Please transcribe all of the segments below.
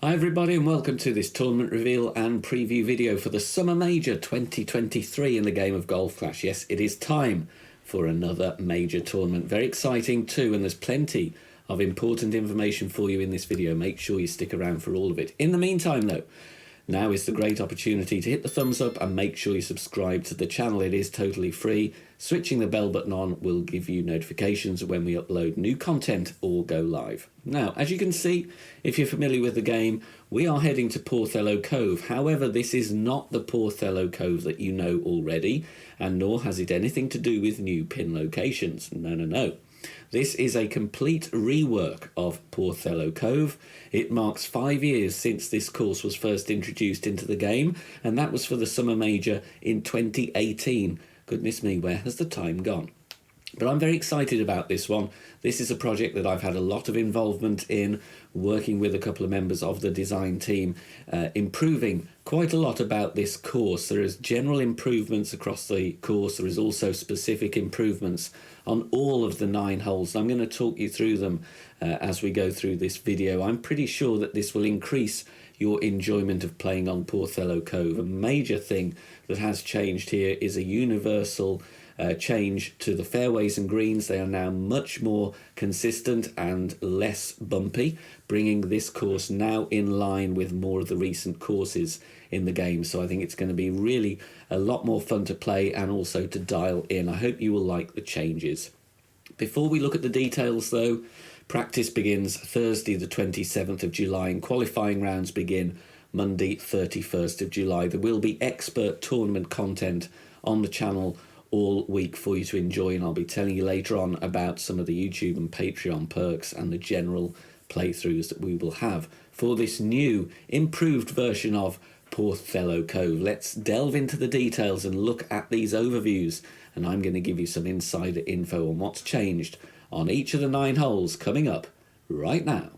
Hi everybody and welcome to this tournament reveal and preview video for the Summer Major 2023 in the game of Golf Clash. Yes, it is time for another major tournament. Very exciting too, and there's plenty of important information for you in this video. Make sure you stick around for all of it. In the meantime though, now is the great opportunity to hit the thumbs up and make sure you subscribe to the channel. It is totally free. Switching the bell button on will give you notifications when we upload new content or go live. Now, as you can see, if you're familiar with the game, we are heading to Porthello Cove. However, this is not the Porthello Cove that you know already, and nor has it anything to do with new pin locations. No. This is a complete rework of Porthello Cove. It marks 5 years since this course was first introduced into the game, and that was for the Summer Major in 2018. Goodness me, where has the time gone? But I'm very excited about this one. This is a project that I've had a lot of involvement in, working with a couple of members of the design team, improving quite a lot about this course. There is general improvements across the course. There is also specific improvements on all of the 9 holes. I'm going to talk you through them as we go through this video. I'm pretty sure that this will increase your enjoyment of playing on Porthello Cove. A major thing that has changed here is a universal change to the fairways and greens. They are now much more consistent and less bumpy, bringing this course now in line with more of the recent courses in the game. So I think it's going to be really a lot more fun to play and also to dial in. I hope you will like the changes. Before we look at the details though, practice begins Thursday the 27th of July and qualifying rounds begin Monday 31st of July. There will be expert tournament content on the channel all week for you to enjoy, and I'll be telling you later on about some of the YouTube and Patreon perks and the general playthroughs that we will have for this new improved version of Porthello Cove. Let's delve into the details and look at these overviews, and I'm going to give you some insider info on what's changed on each of the 9 holes coming up right now.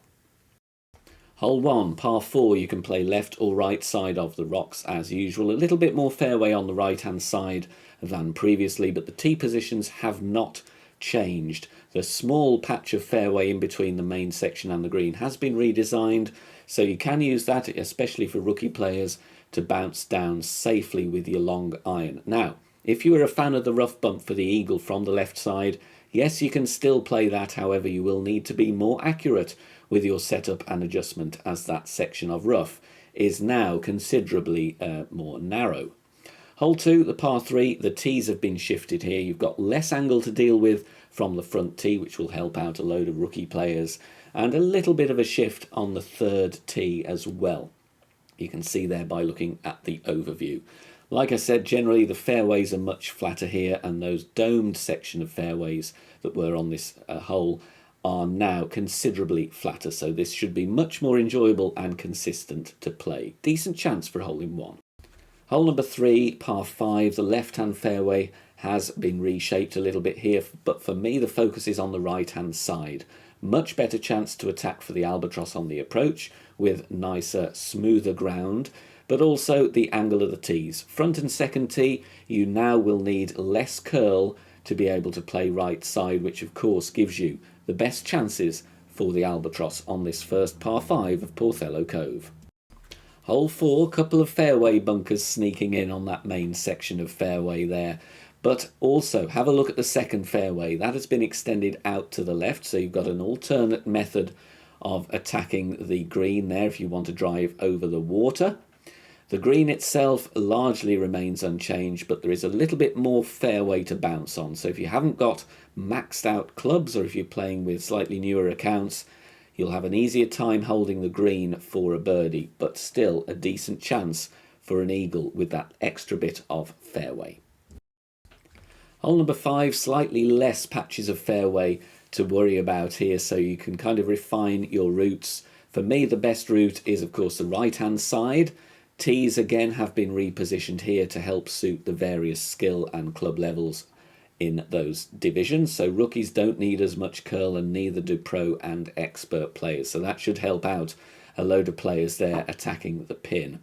Hole 1, par 4, you can play left or right side of the rocks as usual. A little bit more fairway on the right hand side than previously, but the tee positions have not changed. The small patch of fairway in between the main section and the green has been redesigned, so you can use that, especially for rookie players, to bounce down safely with your long iron. Now, if you are a fan of the rough bump for the eagle from the left side, yes, you can still play that. However, you will need to be more accurate with your setup and adjustment, as that section of rough is now considerably more narrow. Hole 2, the par 3, the tees have been shifted here. You've got less angle to deal with from the front tee, which will help out a load of rookie players, and a little bit of a shift on the third tee as well. You can see there by looking at the overview. Like I said, generally the fairways are much flatter here, and those domed section of fairways that were on this hole are now considerably flatter, so this should be much more enjoyable and consistent to play. Decent chance for a hole in 1. Hole number 3, par 5, the left-hand fairway has been reshaped a little bit here, but for me the focus is on the right-hand side. Much better chance to attack for the albatross on the approach with nicer, smoother ground, but also the angle of the tees. Front and second tee, you now will need less curl to be able to play right side, which of course gives you the best chances for the albatross on this first par 5 of Porthello Cove. Hole 4, couple of fairway bunkers sneaking in on that main section of fairway there. But also have a look at the second fairway. That has been extended out to the left, so you've got an alternate method of attacking the green there if you want to drive over the water. The green itself largely remains unchanged, but there is a little bit more fairway to bounce on. So if you haven't got maxed out clubs, or if you're playing with slightly newer accounts, you'll have an easier time holding the green for a birdie, but still a decent chance for an eagle with that extra bit of fairway. Hole number 5, slightly less patches of fairway to worry about here, so you can kind of refine your routes. For me, the best route is of course the right hand side. Tees again have been repositioned here to help suit the various skill and club levels in those divisions, so rookies don't need as much curl, and neither do pro and expert players, so that should help out a load of players there attacking the pin.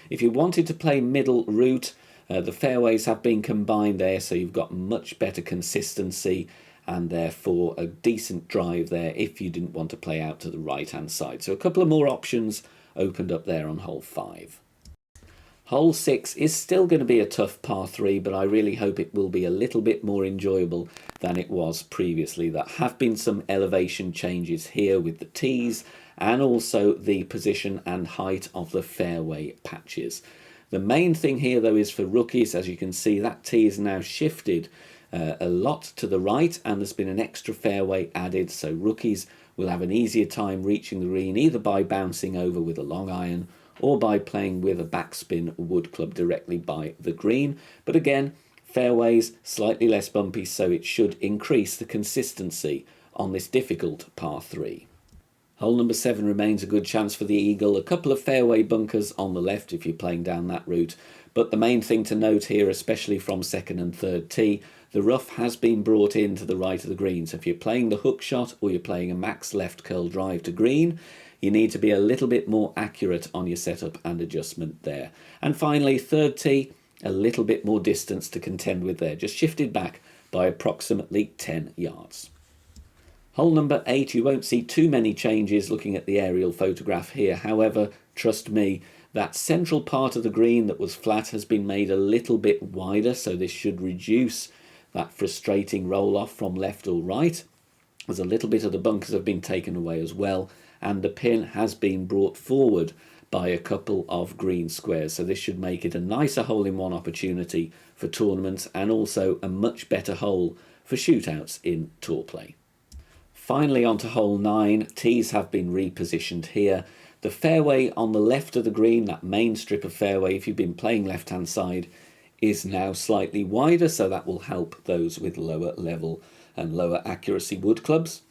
If you wanted to play middle route, the fairways have been combined there, so you've got much better consistency and therefore a decent drive there if you didn't want to play out to the right hand side. So a couple of more options opened up there on hole 5. Hole 6 is still going to be a tough par 3, but I really hope it will be a little bit more enjoyable than it was previously. There have been some elevation changes here with the tees and also the position and height of the fairway patches. The main thing here though is for rookies. As you can see, that tee is now shifted a lot to the right and there's been an extra fairway added, so rookies will have an easier time reaching the green either by bouncing over with a long iron or by playing with a backspin wood club directly by the green. But again, fairways slightly less bumpy, so it should increase the consistency on this difficult par 3. Hole number 7 remains a good chance for the eagle. A couple of fairway bunkers on the left if you're playing down that route. But the main thing to note here, especially from second and third tee, the rough has been brought in to the right of the green. So if you're playing the hook shot or you're playing a max left curl drive to green, you need to be a little bit more accurate on your setup and adjustment there. And finally, third tee, a little bit more distance to contend with there, just shifted back by approximately 10 yards. Hole number 8, you won't see too many changes looking at the aerial photograph here. However, trust me, that central part of the green that was flat has been made a little bit wider, so this should reduce that frustrating roll off from left or right. There's a little bit of the bunkers have been taken away as well, and the pin has been brought forward by a couple of green squares, so this should make it a nicer hole-in-one opportunity for tournaments and also a much better hole for shootouts in tour play. Finally, on to hole 9. Tees have been repositioned here. The fairway on the left of the green, that main strip of fairway, if you've been playing left-hand side, is now slightly wider, so that will help those with lower level and lower accuracy wood clubs.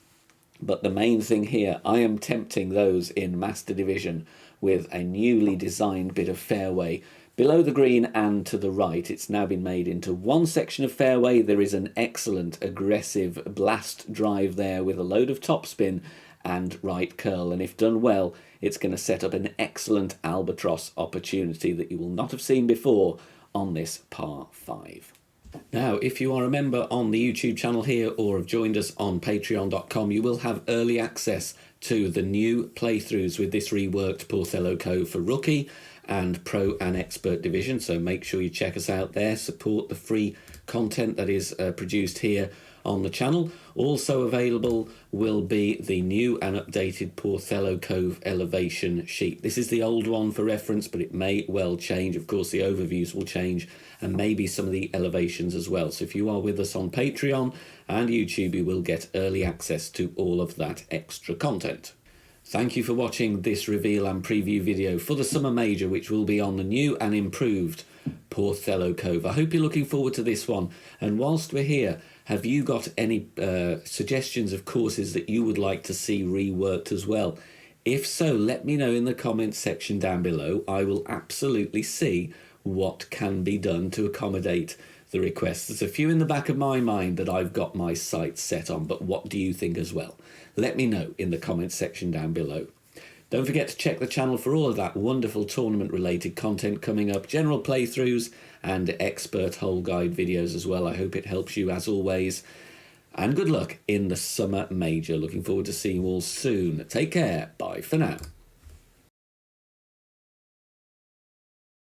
But the main thing here, I am tempting those in Master Division with a newly designed bit of fairway below the green and to the right. It's now been made into one section of fairway. There is an excellent aggressive blast drive there with a load of topspin and right curl, and if done well, it's going to set up an excellent albatross opportunity that you will not have seen before on this par 5. Now, if you are a member on the YouTube channel here or have joined us on patreon.com, you will have early access to the new playthroughs with this reworked Porthello Cove for rookie and pro and expert division. So make sure you check us out there, support the free content that is produced here on the channel. Also available will be the new and updated Porthello Cove elevation sheet. This is the old one for reference, but it may well change. Of course, the overviews will change and maybe some of the elevations as well. So if you are with us on Patreon and YouTube, you will get early access to all of that extra content. Thank you for watching this reveal and preview video for the Summer Major, which will be on the new and improved Porthello Cove. I hope you're looking forward to this one. And whilst we're here, have you got any suggestions of courses that you would like to see reworked as well? If so, let me know in the comments section down below. I will absolutely see what can be done to accommodate the requests. There's a few in the back of my mind that I've got my sights set on, but what do you think as well? Let me know in the comments section down below. Don't forget to check the channel for all of that wonderful tournament related content coming up, general playthroughs and expert hole guide videos as well. I hope it helps you as always. And good luck in the Summer Major. Looking forward to seeing you all soon. Take care. Bye for now.